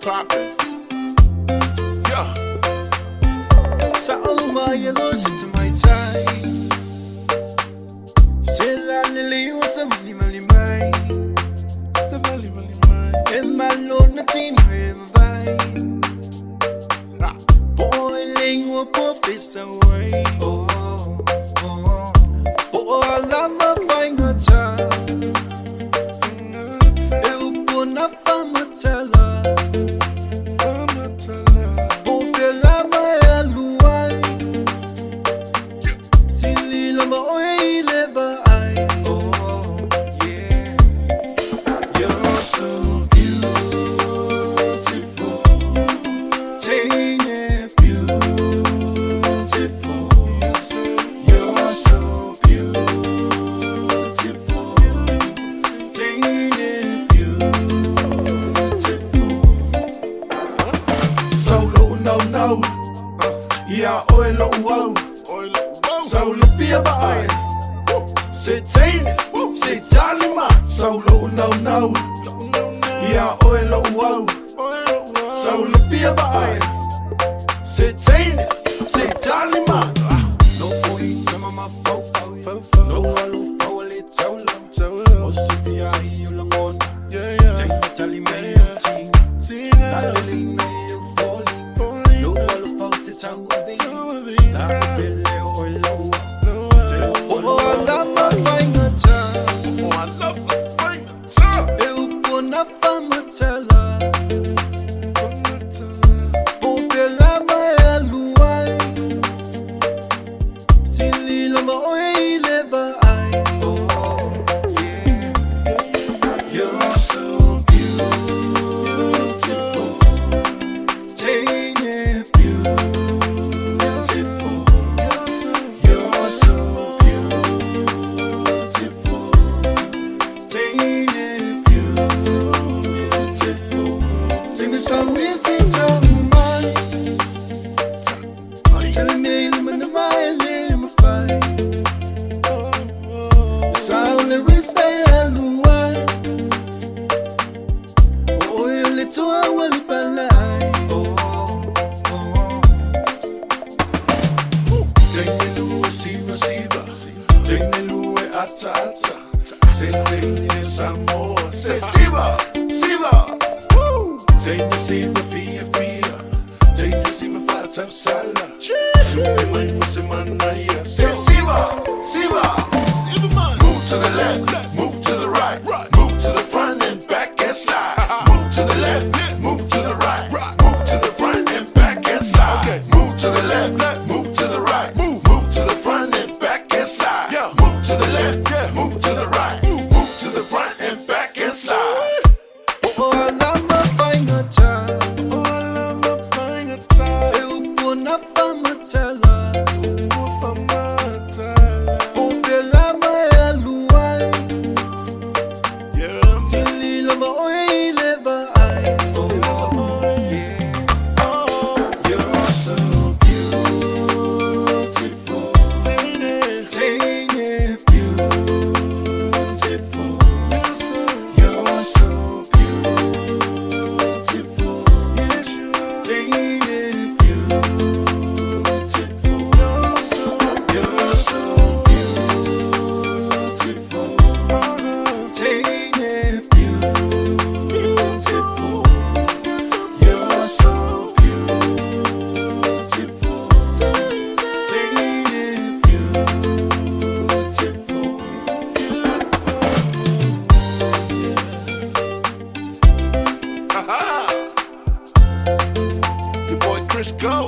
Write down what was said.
poppin'. Yeah. So why you losing to my time? Still on the leave was a money mine. The money mine. And my Lord nothing ever buy. Boiling what profits away. Oh, I love my finger time. Eu pôr na fama tela. Por pela maia lua. Se lila ma oi leva ai. Oh, yeah. You're so beautiful. Take it beautiful. You're so beautiful. Take it beautiful. Solo no. Yeah, oil wow. Solo via by. Say Tain, say Talima. Solo no. Yeah, oil wow. Solo via by. Say Tain, say Talima. No point, some of my fofo. No wallow for a little solo. Oh, Sophia, you long on. Take my tally, man, not really know you falling. No wallow for the town of it. Not really or low. Oh, I love my finger time. Oh, I love the finger time. Eu pôr na fama tela. Por pela maia lua. Se lila ma oi leva ai. Oh, yeah. You're so beautiful. Take it beautiful. You're so beautiful. Take it beautiful. Take the song music to mine. Telling me I'm in the mile in my fight. The sound of it stay on the wine. Oh, you little I will be alive. Tenelu siva. Tenelu ata. Say samor. Say siva. Tenelu siva fia. Tenelu siva fata sala. Super mãe você manaia. Say siva. Move to the left, move to the right, move to the front and back and slide. Move to the left, move to the right, move to the front and back and slide. Move to the left, move to the right, move to the front and back and slide. Move to the left, move to the right, move to the front and back and slide. Oh, I love my finger time. Eu pôr na fama tela. Por pela maia lua. Se lila ma oi leva ai. Oh, yeah. You're so beautiful. Take it beautiful. You're so beautiful. Take it beautiful. You're so beautiful. Take it beautiful. You're so beautiful. Take it beautiful. Your boy Chris Go.